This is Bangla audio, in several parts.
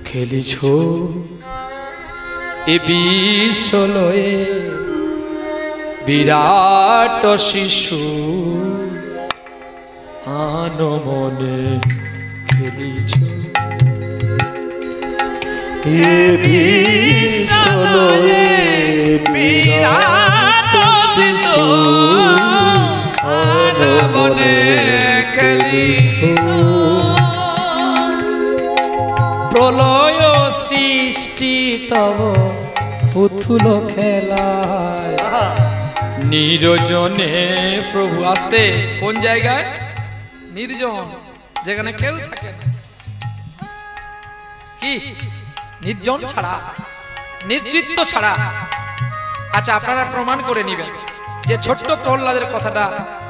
খেলিছ এ বিশ্বলয়ে বিরাট শিশু আনমনে খেলিছ এ বিশ্বলয়ে বিরাট শিশু আনমনে খেলিছ প্রলয় সৃষ্টি তব পুতুল খেলায় নির্জনে প্রভু আসতে কোন জায়গায় নির্জন যেখানে কেউ থাকে না কি নির্জন ছাড়া নির্জিত ছাড়া। আচ্ছা আপনারা প্রমাণ করে নেবেন যে ছোট্ট প্রহ্লাদের কথাটা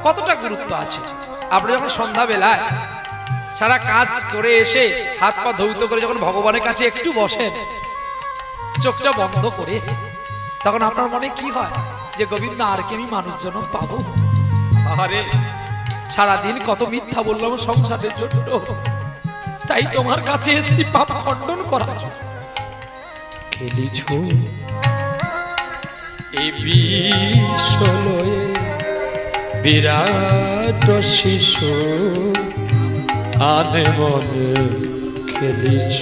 কতটা গুরুত্ব আছে। আপনি যখন সন্ধ্যা বেলায় সারা কাজ করে এসে হাত পা ধৌত করে যখন ভগবানের কাছে একটু বসেন চোখটা বন্ধ করে, তখন আপনার মনে কি হয় যে গোবিন্দ আর কি আমি মানুষ জন্ম পাবো? আরে সারাদিন কত মিথ্যা বললাম সংসারের জন্য, তাই তোমার কাছে এসেছি পাপ খণ্ডন করার জন্য। খেলিছ এই বিশ্বলয়ে বিরাট শিশু আনমনে খেলিছ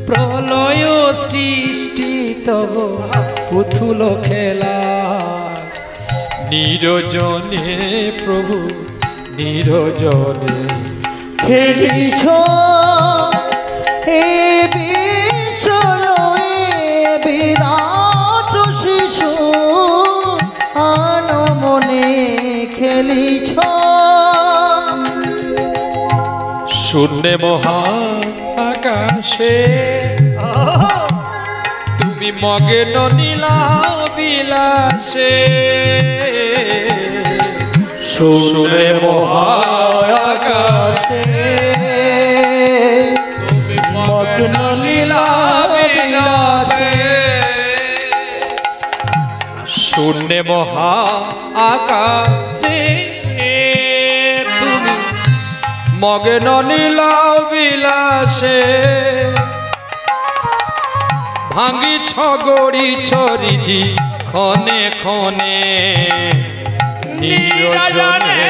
প্রলয় সৃষ্টি তব পুতুল খেলা নিরজনে প্রভু নিরজনে খেলিছ হে বিশ্বলয়ে বিরাট শিশু আনমনে খেলিছ শূন্যে মহা আকাশে তুমি মগ্ন নীলা বিলাসে শূন্যে মহা আকাশে তুমি মগ্ন নীলা বিলাসে শূন্যে মহা আকাশে তুমি মগ্ন নীলা বিলাসে ভাঙিছ গড়িছ হৃদি ক্ষণে ক্ষণে নিরজনে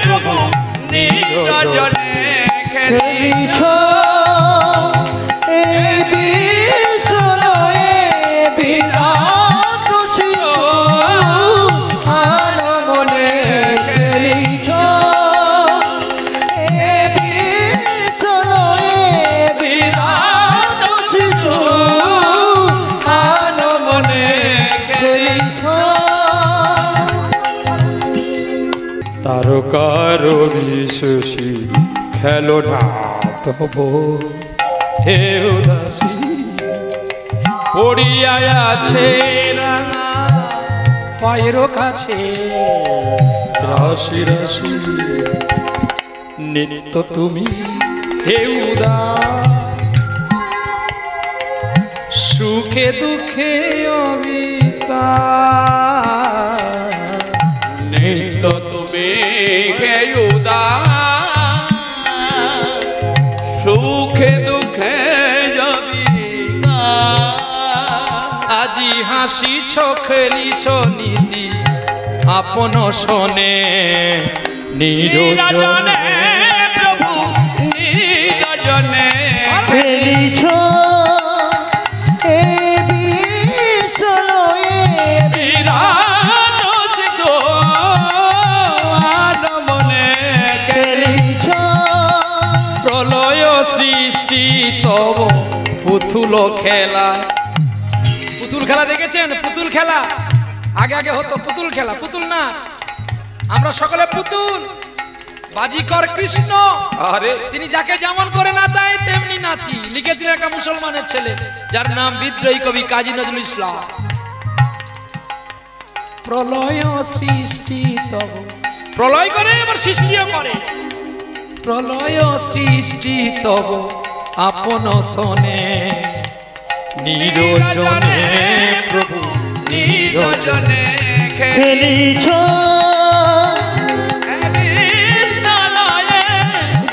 প্রভু নিরজনে খেলিছ এই বিশ্বলয়ে বিরাট শিশু আনমনে খেলিছ এই বিশ্বলয়ে বিরাট শিশু আনমনে খেলিছ তারকার বিশেষী খেলো না তব হে উদাসী পড়িয়া আছে রাঙা পায়ের কাছে রাশি রাশি নিত্য তুমি হে উদাস সুখে দুঃখে অবিতা নিত্য তুমি হে উদাস সুখে দুঃখে অবিতা আজি হাসিছ খেলিছ নীতি আপন শোনে নিরজনে প্রভু নিরজনে খেলিছ এই বিশ্বলয়ে বিরাট শিশু আনমনে খেলিছ প্রলয় সৃষ্টি তব পুতুল খেলা। পুতুল খেলা দেখেছেন? পুতুল খেলা আগে আগে হতো পুতুল খেলা, পুতুল না আমরা সকলে পুতুল। বাজিকর কৃষ্ণ আরে তিনি যাকে যেমন করে নাচায় তেমনি নাচি লিখেছিলেন একটা মুসলমানের ছেলে যার নাম বিদ্রোহী কবি কাজী নজরুল ইসলাম। প্রলয় সৃষ্টি তব প্রলয় করে আবার সৃষ্টিও করে। প্রলয় সৃষ্টি তব আপন শোনে নিরজনে প্রভু নিরজনে খেলিছ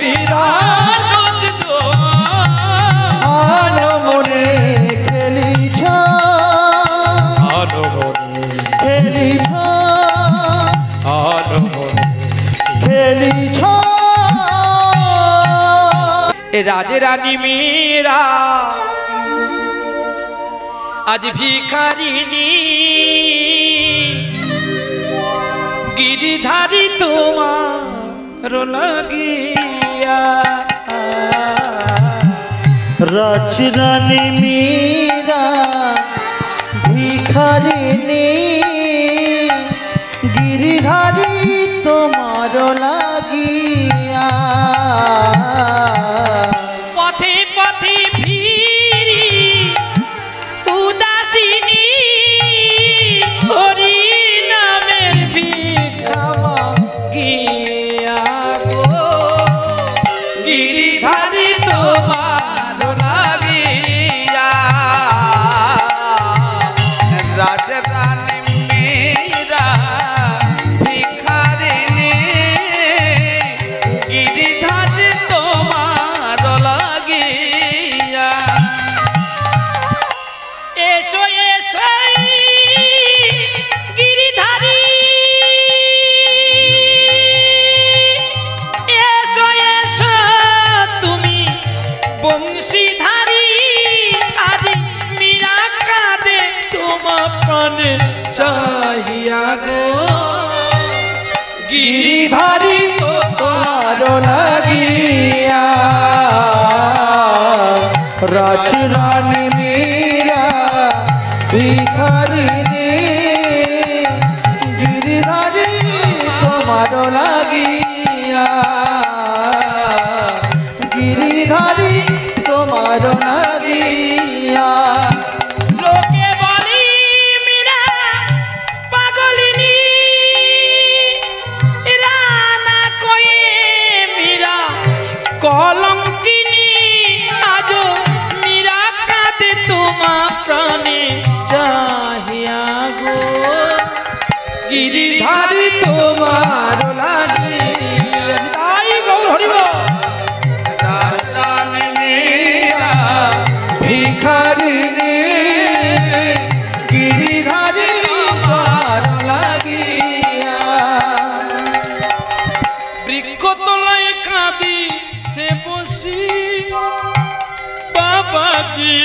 বিরাট राजे रानी मीरा आज भिखारिनी गिरिधारी तुम्हार लगिया राजरानी मीरा भिखारिनी गिरिधारी তোমার লাগিয়া पथे पथे फिरी उदासीनी हरि नामेर भिखावा गिया गो गिरिधारी তোমার লাগিया राजरानी मीरा भिखारिनी गिरिधारी তোমার লাগিয়া एसो एसो गिरिधारी एसो एसो तुमी बंशीधारी आज मीरा कादे तुम प्राणे चाहिया गो गिरिधारी তোমার লাগিয়া রাজরানী মীরা ভিখারিনী গিরিধারী তোমার লাগিয়া গিরিধারী তোমার লাগিয়া लोके बोली मीरा पागलिनी राना कोई मीरा कलंकिनी आज मीरा कादे तुमा प्राणे चाहिया गो गिरिधारी तुम्हार লাগিয়া তাই গৌর হরিব राजरानी मीरा ভিখারিনী গিরিধারী তোমার লাগিয়া বৃক্ষ তলায় কাঁদিছে বসি বাবাজি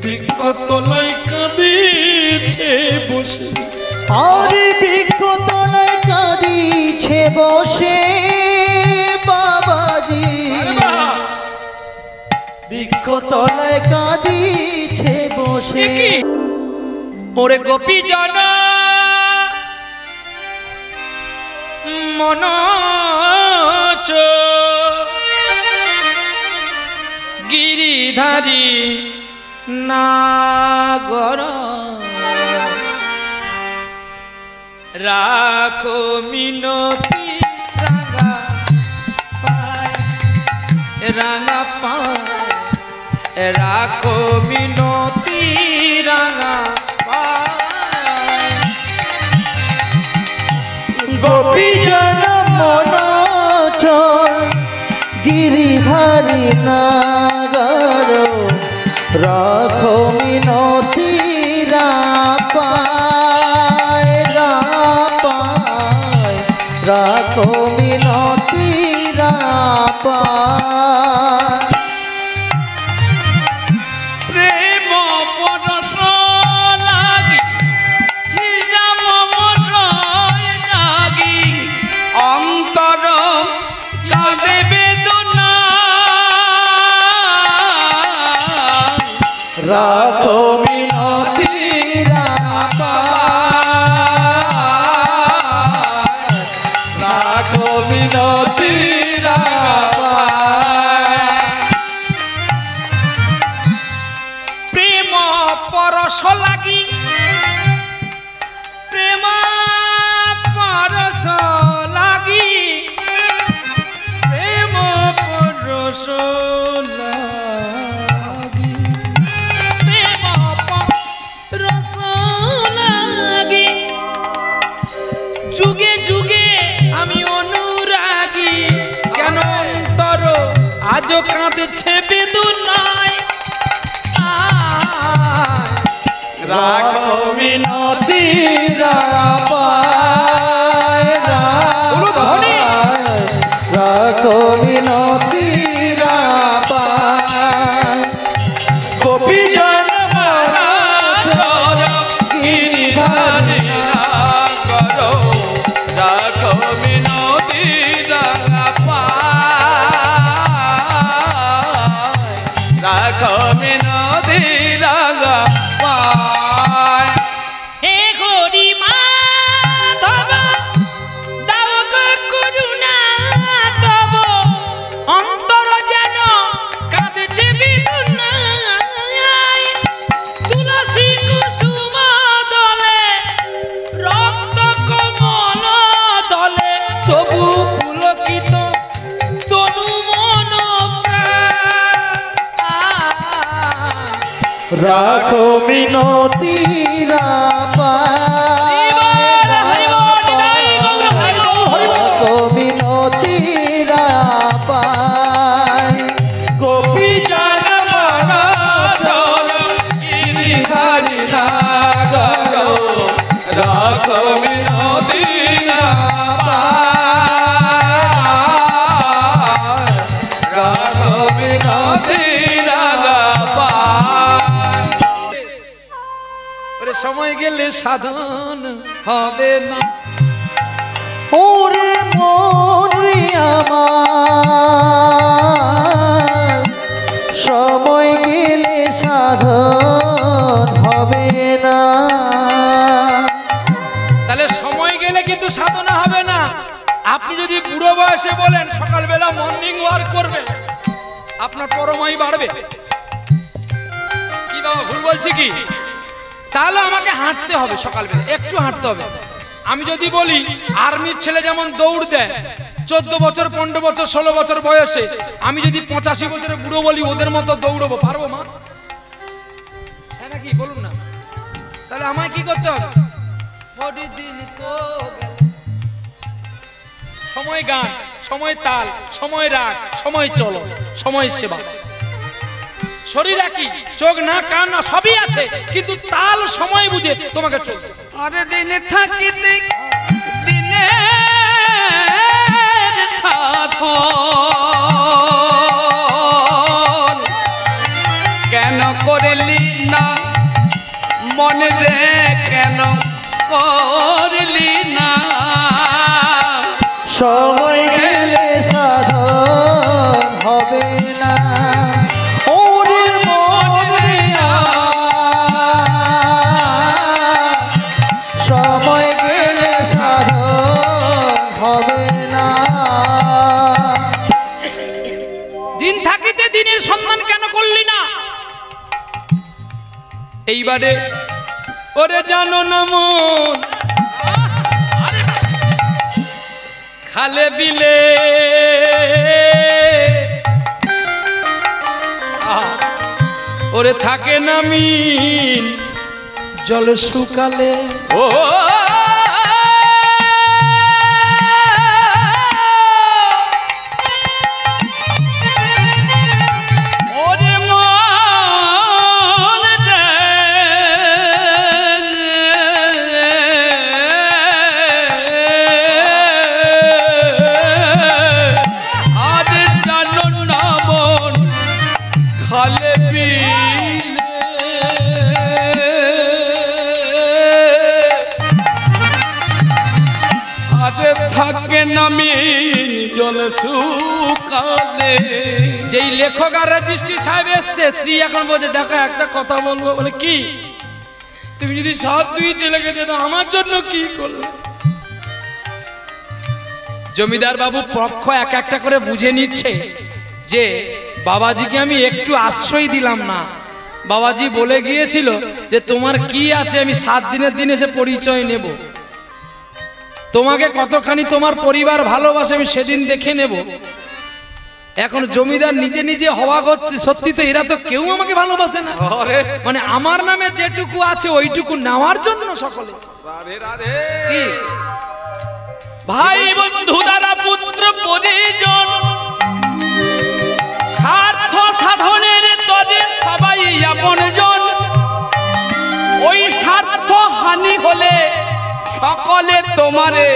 বৃক্ষ তলায় কাঁদিছে বসি আর বৃক্ষ তলায় কাঁদিছে বসে বাবাজি বৃক্ষ তলায় কাঁদিছে বসে ওরে গোপী জন মন গিরিধারী নাগর রাখো মিনতি রাঙা পায় রাঙা পায় রাখো মিনতি রাঙা পায় গোপী জন মন গিরিধারী নাগর রাখো মিনতি রাপায় রাপায় রাখো মিনতি রাপায় প্রেম পরশ লাগি ছিজাম মন লাগি অন্তর কাঁদে বেদনা রাখো মিনতি রাপায় রাখো মিনতি রাপায় প্রেম পরশ লাগি প্রেম পরশ লাগি প্রেম পরশ লাগি প্রেম পরশ লাগি যুগে যুগে আমি অনুরাগী কেন অন্তর আজও কাঁদছে বেদনায় রাখো মিনতি রাপায় রাপায় মিনতি পায় গোপী জন মারা গিরিধারী করো রাখো মিনতি রাখো মিনতি হে হরি মাধব দাও গো করুণা তব অন্তর যেন কাঁদছে বেদনায় তুলসী কুসুম দলে রক্ত কমল দলে তবু পুলকিত তনু মন প্রাণ রাখো মিনতি পায় রাখো মিনতি পায় গোপী জন মারা গিরিধারী নাগর রাখো মিনতি পায় রাখো মিনতি ওরে সময় গেলে সাধন হবে না। ওরে মন রে আমার সময় গেলে সাধন হবে না। তাহলে সময় গেলে কিন্তু সাধনা হবে না। আপনি যদি বুড়ো বয়সে বলেন সকালবেলা মর্নিং ওয়াক করবে, আপনার পরমায়ু বাড়বে কি বাবা, ভুল বলছি কি? তাহলে আমাকে হাঁটতে হবে, সকালবেলা একটু হাঁটতে হবে। আমি যদি বলি আর্মির ছেলে যেমন দৌড় দেয় 14 বছর 15 বছর 16 বছর বয়সে, আমি যদি 85 বছরের বুড়ো বলি ওদের মতো দৌড়বো, পারবো মা? হ্যাঁ নাকি বলুন না? তাহলে আমায় কি করতে হবে? সময় গান, সময় তাল, সময় রাগ, সময় চলো, সময় সেবা। শরীর একই, চোখ না কান না সবই আছে, কিন্তু তাল সময় বুঝে তোমাকে চলতে। আরে দিনে থাকিতে দিনে সাধন কেন করলি না মনে রে, কেন করলি না? সময় গেলে সাধন হবে না। ওরে মন রে আমার সময় গেলে সাধন হবে না। দিন থাকিতে দিনের সন্ধান কেন করলি না? এইবারে ওরে জানো না মন খালে বিলে ওরে থাকে না মিন জল শুকালে। ও ওরে মন রে, আজ জানো না মন খালে থাকে নামি জল শুকালে। যেই লেখক আর রেজিস্ট্রি সাহেব এসছে, স্ত্রী এখন বলছে দেখো একটা কথা বলবো। বলে কি? তুমি যদি সব দুই ছেলেকে দিত আমার জন্য কি করলে? জমিদার বাবু পক্ষ এক একটা করে বুঝে নিচ্ছে যে বাবাজিকে আমি একটু আশ্রয় দিলাম না। বাবাজি বলে গিয়েছিল যে তোমার কি আছে আমি 7 দিনের দিন এসে পরিচয় নেব, তোমাকে কতখানি তোমার পরিবার ভালোবাসে আমি সেদিন দেখে নেব। এখন জমিদার নিজে নিজে হওয়া করছে, সত্যি তো এরা তো কেউ আমাকে ভালোবাসে না, মানে আমার নামে যেটুকু আছে ওইটুকু নেওয়ার জন্য সকলে। কি ভাই বন্ধু দ্বারা পুত্র পরিজন স্বার্থ সাধনের তদে সবাই আপনজন। ওই স্বার্থ হানি হলে সকলে তোমারে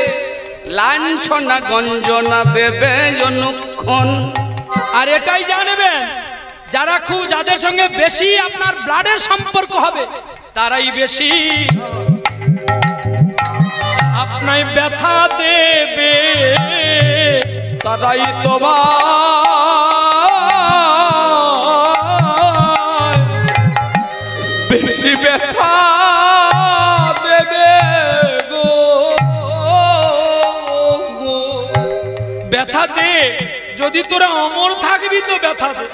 লাঞ্ছনা গঞ্জনা দেবে অনুক্ষণ। আর এটাই জানবেন, যারা খুব যাদের সঙ্গে বেশি আপনার ব্লাডের সম্পর্ক হবে তারাই বেশি আপনায় ব্যথা দেবে, তারাই তোমার বেশি ব্যথা দেবে গো। ব্যথা দে, যদি তোরা অমর থাকবি তো ব্যথা দে।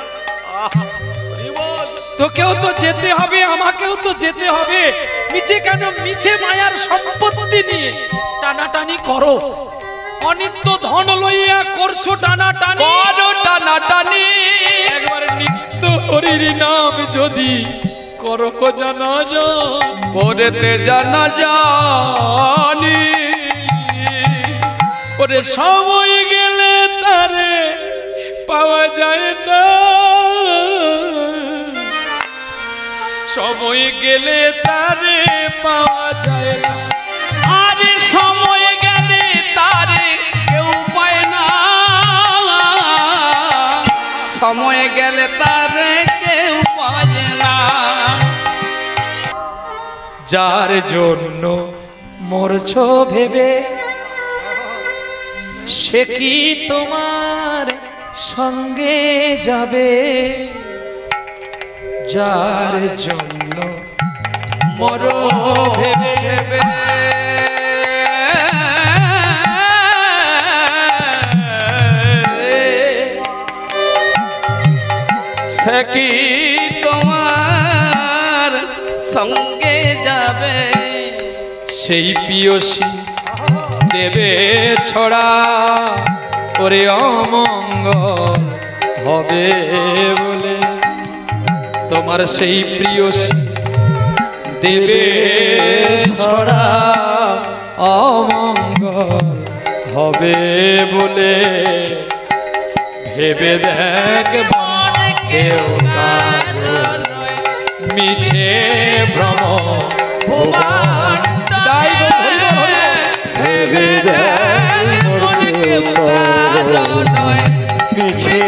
তোকেও তো যেতে হবে, আমাকেও তো যেতে হবে। মিছে কেন, মিছে মায়ার সম্পত্তি নিয়ে টানাটানি করো। অনিত্য ধন লইয়া করছো টানাটানি, টানাটানি। একবার নিত্য হরির নাম যদি করো জানা যা, করেতে জানা জানি। ওরে সময় গেলে তারে পাওয়া যায় না, সময় গেলে তারে পাওয়া যায় না। আরে সময় গেলে তারে কেউ পায় না, সময় গেলে তারে কেউ পায় না। যার জন্য মরছো ভেবে সে কি তোমার সঙ্গে যাবে? যার জন্য মরো ভেবে ভেবে সে কি তোমার সঙ্গে যাবে? সেই পিয়সী দেবে ছড়া, ওরে অমঙ্গল হবে বলে। তোমার সেই প্রিয়সী দেবে ছড়া, অমঙ্গল হবে বলে। ভেবে দেখ কেউ কারো মিছে ভ্রম ভুবন। ভেবে দেখ কেউ কারো নয়, মিছে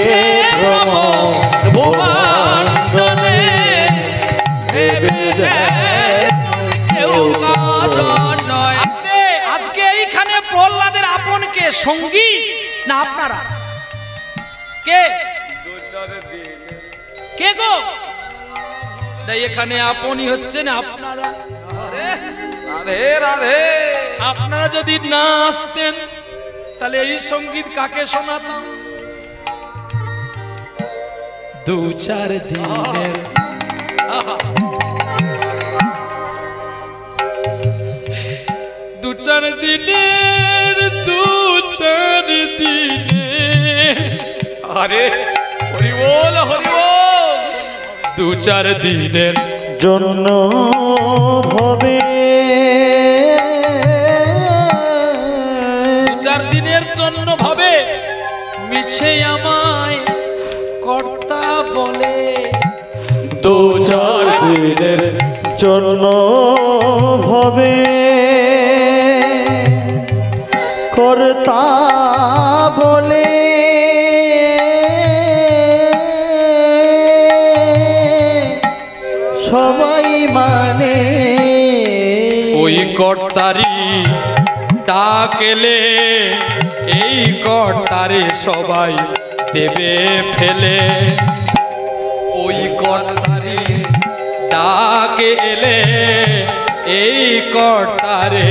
ভ্রম ভুবনে। ভেবে দেখ কেউ কারো নয়। আজকে এইখানে প্রহ্লাদের আপন কে, সঙ্গী না আপনারা? কে কে গো? তাই এখানে আপনই হচ্ছে না আপনারা। রাধে রাধে। আপনারা যদি না আসতেন তাহলে এই সঙ্গীত কাকে শোনাতাম? দু চার দিনের দু চার দিনের দু চার দিনের আরে হরি বল হরি বল। দু চার দিনের জন্য ভবে, দু চার দিনের জন্য ভাবে মিছে আমায় কর্তা বলে। দু চার দিনের জন্য ভবে কর্তা বলে। সবাই মানে ওই কর্তারি ডাকেলে, এই কর্তারে সবাই দেবে ফেলে। ওই কর্তারে ডাকে এলে, এই কর্তারে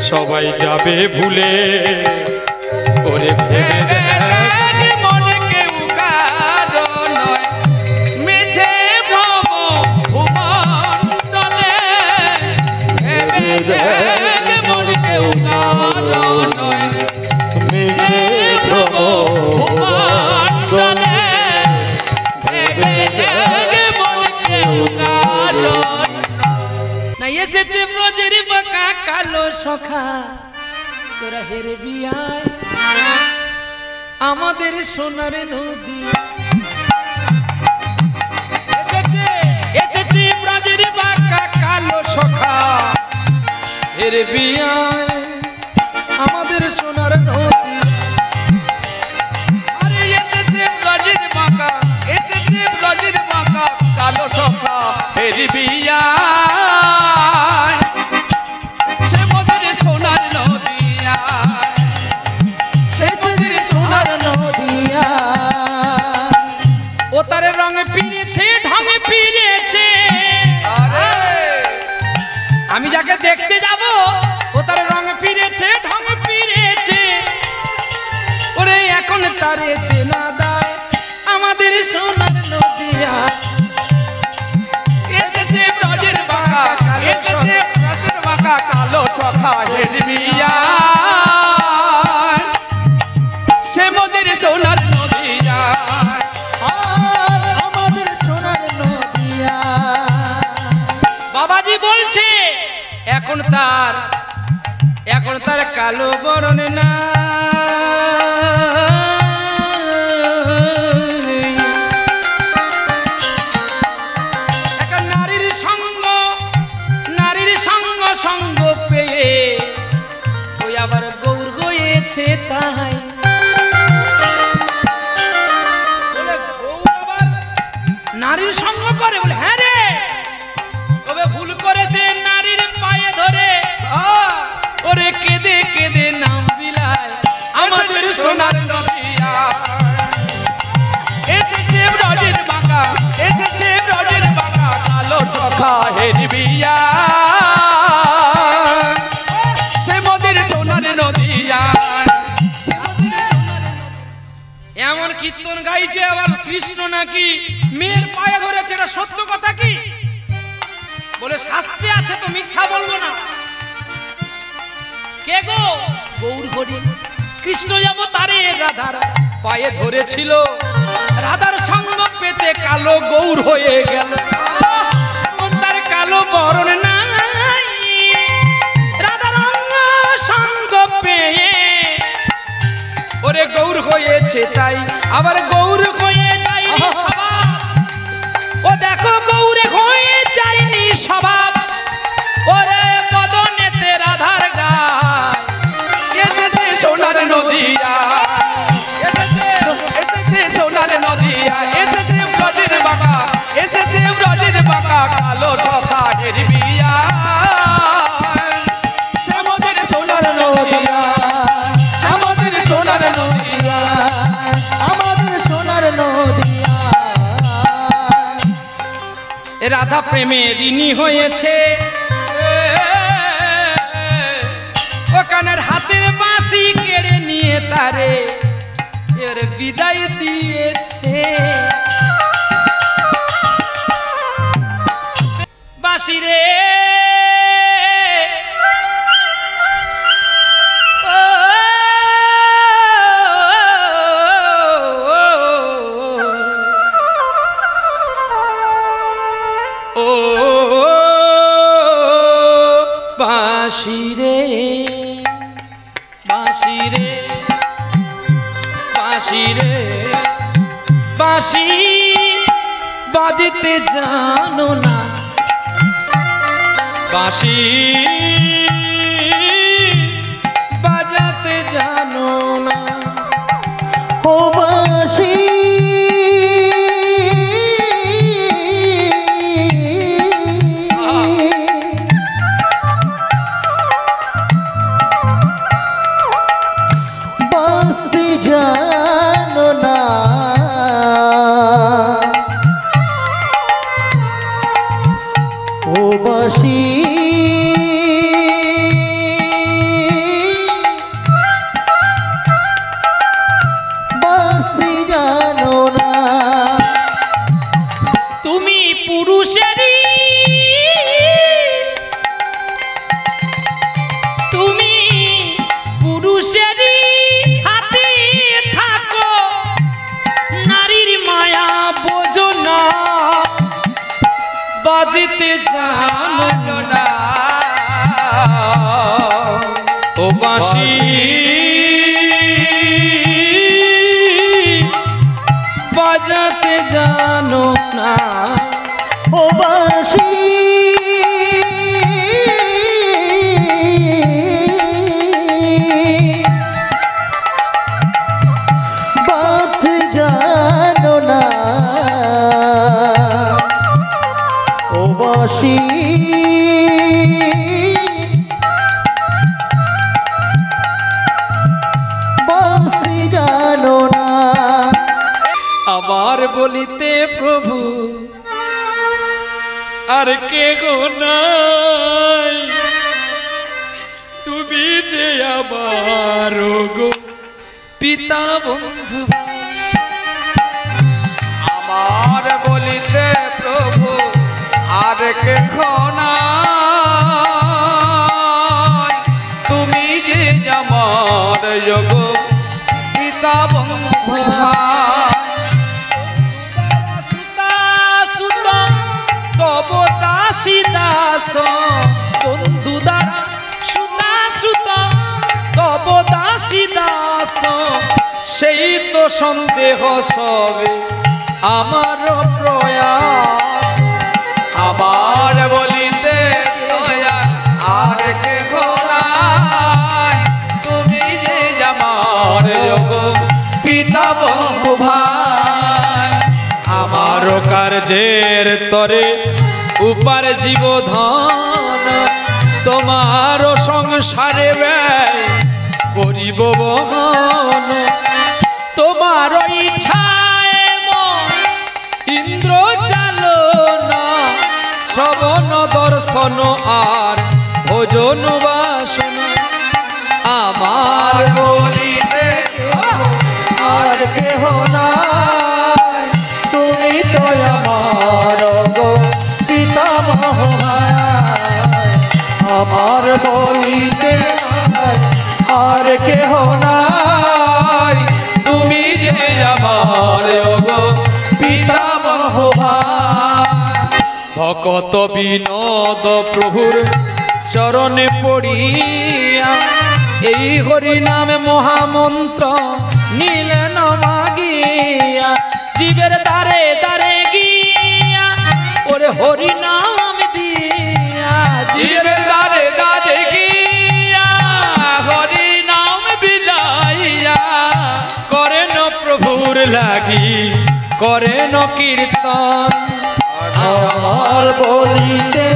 সবাই যাবে ভুলে। ওরে ভেবে দেখ মনে কেউ কারো নয়, মিছে ভ্রম ভুবন তলে। ভেবে দেখ মনে কেউ কারো নয়, মিছে ভ্রম ভুবন তলে। ভেবে দেখ মনে কেউ কারো না এসেছে ব্রজের বাঁকা কালো সখা, তোরা হেরে বিয়ায় আমাদের সোনার নদী। এসেছে এসেছে ব্রজের বাঁকা কালো সখা, হেরে বিয়ায় আমাদের আমাদের সোনার নদী। আরে এসেছে ব্রজের বাঁকা, এসেছে ব্রজের বাঁকা, কালো সখা হেরিবিয়া সে মোদের সোনার নদিয়া, সে মোদের সোনার নদিয়া ও তার রঙে ফিরেছে ঢঙে ফিরেছে। আরে আমি যাকে দেখতে যাব ও তার রঙে ফিরেছে ঢঙে ফিরেছে। ওরে এখন তারে চেনা দায় আমাদের সোনার নদিয়া। এসেছে ব্রজের বাঁকা, এসেছে ব্রজের বাঁকা, কালো সখা হেরিবিয়া সে মোদের সোনার নদিয়া। আর আমাদের সোনার নদিয়া। বাবাজি বলছে এখন তার কালো বরণ না। একটা নারীর সঙ্গ সঙ্গ পেয়ে ওই আবার গৌর হয়েছে তাই। বলে গৌর আবার নারীর সঙ্গ করে? বলে হ্যাঁ রে, তবে ভুল করেছে নারীর পায়ে ধরে ওরে কেঁদে কেঁদে নাম বিলায় আমাদের সোনার নদিয়া। এসেছে ব্রজের বাঁকা, এসেছে ব্রজের বাঁকা, কালো সখা হেরিবিয়া সে মোদের সোনার নদিয়া। এমন কীর্তন গাইছে আবার কৃষ্ণ নাকি মেয়ের পায়ে ধরেছে, এটা সত্য কথা কি? বলে শাস্ত্রে আছে তো মিথ্যা বলবো না। কে গো? গৌর হরি। কৃষ্ণ যাব তারে রাধার পায়ে ধরেছিল, রাধার সঙ্গ পেতে কালো গৌর হয়ে গেল। তার কালো বরণ নাই, রাধার অঙ্গ সঙ্গ পেয়ে ওরে গৌর হয়েছে তাই। আবার গৌর হয়ে যায়নি স্বভাব, ও দেখো গৌরে হয়ে যায়নি স্বভাব। ওরে বদনেতে রাধার গায় এসেছে সোনার নদিয়া, এসেছে সোনার নদিয়া, এসেছে ব্রজের বাঁকা, এসেছে ব্রজের বাঁকা, কালো সখা হেরিবিয়া সে মোদের সোনার নদিয়া, আমাদের সোনার নদিয়া, আমাদের সোনার নদিয়া। রাধা প্রেমে ঋণী হয়েছে, ও কানের হাতের বাঁশি কেড়ে নিয়ে তারে এর বিদায় দিয়েছে। বাঁশি রে ও বাঁশি রে, বাঁশি রে, বাঁশি রে, বাঁশি বাজতে জানো না, বাঁশি বাজাতে জানো না। ও বাঁশি বাঁশি জানো না, ও বাঁশি বাঁশি জানো না। তুমি পুরুষেরই, তুমি পুরুষেরই হাতে থাকো, নারীর মায়া বোঝো না, বাজতে জানো না। ও বাঁশি বাজাতে জানো না, ও বাঁশি বাসি বাঁশি জানো না আবার বলিতে প্রভু আর কে গো নাই, তুমি যে আবার গো পিতা বন্ধু। আমার বলিতে প্রভু আর কেহ নাই, তুমি যে আমার যোগ পিতা বন্ধু ভাই। সুত তব দাসী দাস বন্ধু দ্বারা সুতা সুত তব দাসী দাস, সেই তো সন্দেহ সবে আমার প্রয়াস। আমার বলিতে দয়া আর কেহ নাই, তুমি যে আমার যোগ পিতা বন্ধু ভাই। আমার কার্যের তরে উপার জীবধন, তোমার সংসারে ব্যয় করিব বহন। তোমার ইচ্ছায় ইন্দ্র চালনা, শ্রবণ দর্শন আর ভোজন বাসন। আমার বলিতে আর কেহ নাই, তুমি তো আমার গো পিতামহ ভাই। আমার বলিতে আর কেহ নাই, তুমি যে আমার গো পিতামহ ভাই। ভকত বিনোদ প্রভুর চরণে পড়িয়া, এই হরি নামে মহামন্ত্র নিলেন মাগিয়া। জীবের দ্বারে দ্বারে গিয়া ওরে হরি নাম দিয়া, জীবের দ্বারে দ্বারে গিয়া হরি নাম বিলাইয়া, করেন প্রভুর লাগি করেন কীর্তন। আমার বলিতে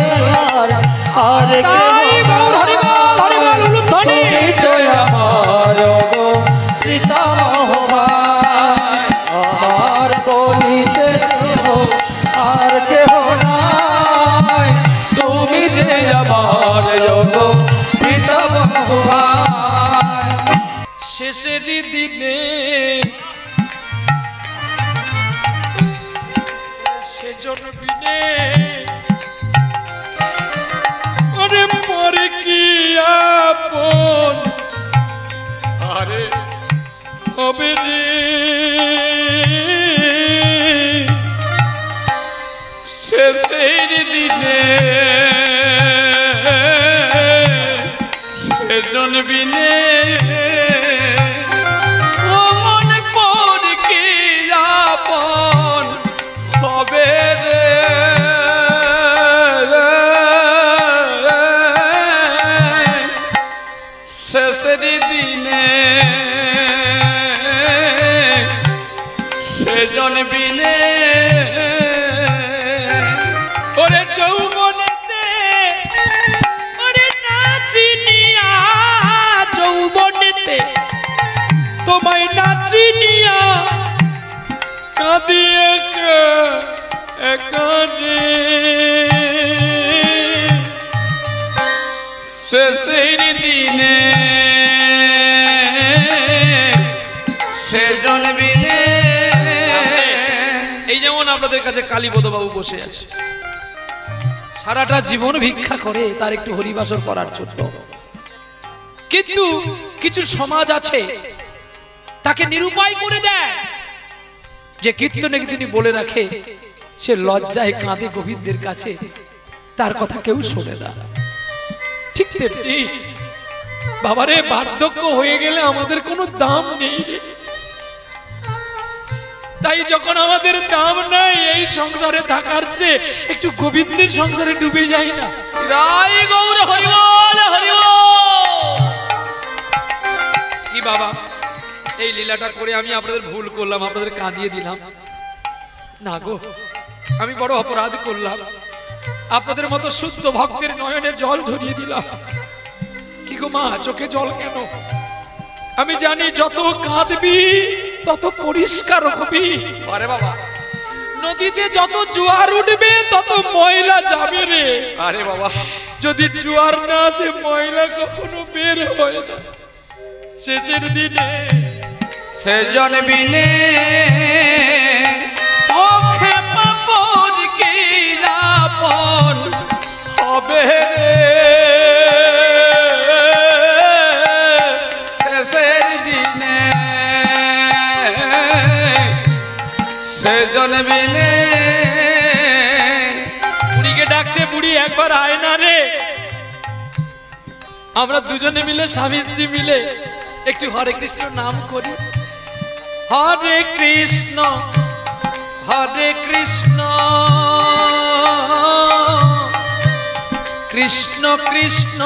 আর কেহ নাই, তুমি তো আমার গো পিতামহ ভাই। আমার বলিতে আর কেহ নাই, তুমি যে আমার যোগ পিতামহ ভাই। শেষের দিনে সেজন বিনে ওরে পরে কি আপন আরে হবে রে। শেষের দিনে সেজন বিনে ও মন পর কি আপন হবে রে। শেষের দিনে সেজন বিনে ওরে যৌবনেতে ওরে নাচিনিয়া, যৌবনেতে তোমায় নাচিনিয়া কাঁদি একানে। শেষের দিনে সেজন বিনে। এই যেমন আপনাদের কাছে কালীপদবাবু বসে আছে, সারাটা জীবন ভিক্ষা করে তার একটু হরিবাসর করার জন্য, কিন্তু কিছু সমাজ আছে তাকে নিরুপায় করে দেয়, যে কীর্তনে তিনি বলে রাখে সে লজ্জায় কাঁদে গোবিন্দের কাছে, তার কথা কেউ শোনে না। ঠিক তেমনি বাবারে, বার্ধক্য হয়ে গেলে আমাদের কোনো দাম নেই রে। তাই যখন আমাদের দাম নাই এই সংসারে থাকার চেয়ে একটু গোবিন্দের সংসারে ডুবে যাই না। রাই গৌর হরিবল হরিবল। কি বাবা, এই লীলাটা করে আমি আপনাদের ভুল করলাম, আপনাদের কাঁদিয়ে দিলাম না গো, আমি বড় অপরাধ করলাম। আপনাদের মতো শুদ্ধ ভক্তের নয়নের জল ঝরিয়ে দিলাম। কি গো মা, চোখে জল কেন? আমি জানি যত কাঁদবি তত পরিষ্কার হবি। আরে বাবা, নদীতে যত জোয়ার উঠবে তত ময়লা যাবে রে। আরে বাবা, যদি জোয়ার না আসে ময়লা কখনো বের হয় না। শেষের দিনে সেজন বিনে ওখে পাপন কি আপন হবে শেষের দিনে সেজন বিনে। বুড়িকে ডাকছে, বুড়ি একবার আয় না রে। আমরা দুজনে মিলে স্বামী স্ত্রী মিলে একটু হরে কৃষ্ণ নাম করি। হরে কৃষ্ণ হরে কৃষ্ণ কৃষ্ণ কৃষ্ণ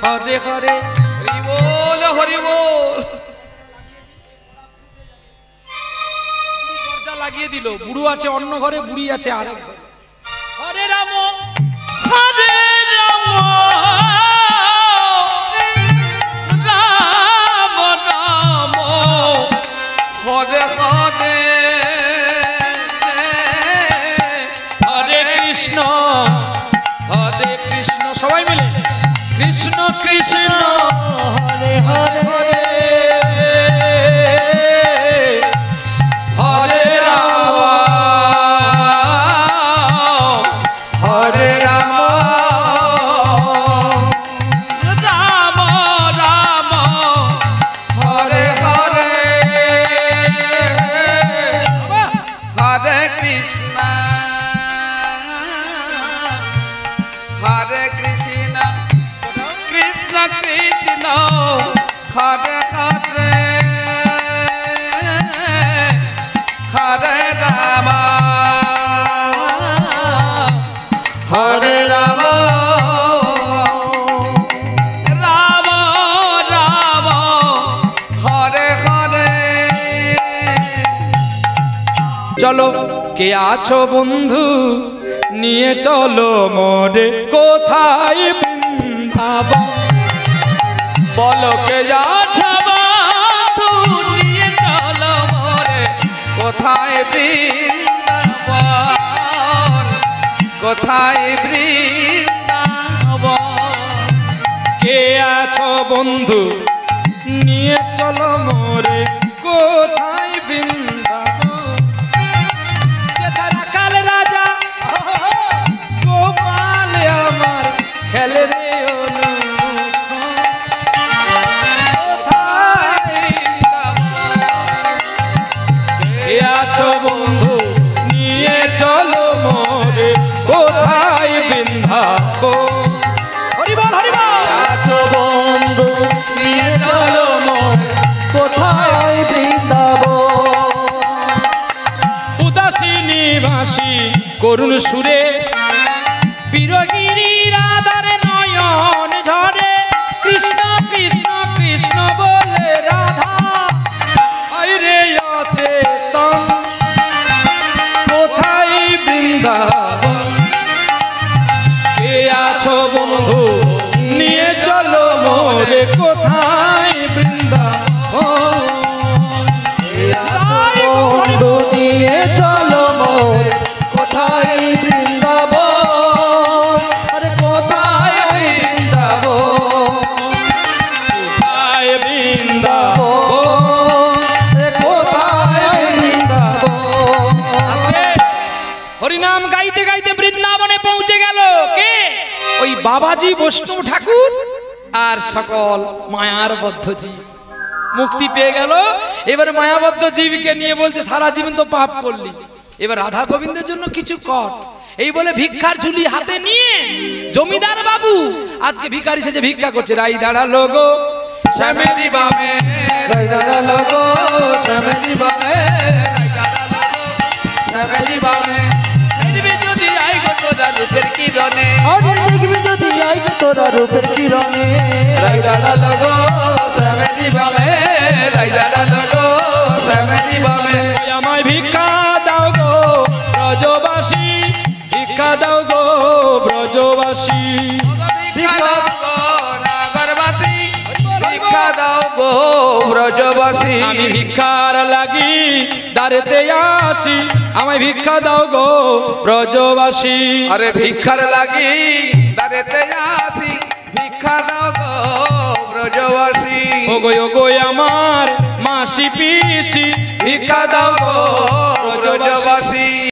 হরে হরে। হরি বল হরি বল। দরজা লাগিয়ে দিল। বুড়ো আছে অন্য ঘরে, বুড়ি আছে আরেক ঘরে। হরে রাম হরে রাম রাম রাম হরে হরে হরে কৃষ্ণ হরে কৃষ্ণ। সবাই মিলে কৃষ্ণ কৃষ্ণ হরে হরে হরে রাম হরে রাম রাম রাম হরে হরে হরে কৃষ্ণ হরে কৃষ্ণ কৃষ্ণ কৃষ্ণ হরে হরে হরে রাম হরে রাম রাম রাম হরে হরে। চলো কে আছো বন্ধু, নিয়ে চলো মোরে কোথায় বৃন্দাবন। বলো কে যাচ্ছে বন্ধু, নিয়ে চলো মোরে কোথায় বৃন্দাবন কোথায় বৃন্দাবন। কে আছো বন্ধু, নিয়ে চলো মোরে কোথায় বৃন্দাবন। যেথায় কাল রাজা গোপাল আমার খেলে রে আছো বন্ধু, নিয়ে চলো মোরে কোথায় বৃন্দাবন। হরি বল হরি বল। আছো বন্ধু নিয়ে চলো মোরে কোথায় বৃন্দাবন। উদাসী নিবাসী করুণ সুরে বীরগিরি রাধার নয়ন ঝরে। কৃষ্ণ কৃষ্ণ কৃষ্ণ বলে রাধা আইরে অচেতন কোথায় বৃন্দাবন। কে আছো বন্ধু, নিয়ে চলো মোরে কোথায় বৃন্দাবন। বন্ধু নিয়ে চলো মোরে কোথায় বৃন্দাবন। আরে কোথায় বৃন্দাবন কোথায় বৃন্দাবন। আরে কোথায় বৃন্দাবন। হরিনাম গাইতে গাইতে বৃন্দাবনে পৌঁছে গেল কে? ওই বাবাজি বৈষ্ণব ঠাকুর আর সকল মায়ার বদ্ধ জীব মুক্তি পেয়ে গেল। এবারে মায়াবদ্ধ জীবকে নিয়ে বলছে সারা জীবন তো পাপ করলি, এবার রাধা গোবিন্দের জন্য কিছু কর। এই বলে ভিক্ষার ঝুলি হাতে নিয়ে জমিদার বাবু আজকে ভিখারি সেজে ভিক্ষা করছে। রাই দাঁড়ালো গো শ্যামেরি বামে, রাই দাঁড়ালো গো শ্যামেরি বামে, রাই দাঁড়ালো গো শ্যামেরি বামে। দেখবি যদি আই গো তোরা রূপের কিরণে, আরে দেখবি যদি আই তোরা রূপের কিরণে। রাই দাঁড়ালো গো শ্যামেরি বামে, রাই দাঁড়ালো গো শ্যামেরি বামে। আমায় ভিক্ষা দাও গো ব্রজবাসী, ভিক্ষা দাও গো ব্রজবাসী আমি ভিক্ষার লাগি দাঁড়েতে আসি আমায় ভিক্ষা দাও গো ব্রজবাসী আরে ভিক্ষার লাগি দাঁড়েতে আসি ভিক্ষা দাও গো ব্রজবাসী ও গো আমার মাসি পিসি ভিক্ষা দাও গো ব্রজবাসী ব্রজবাসী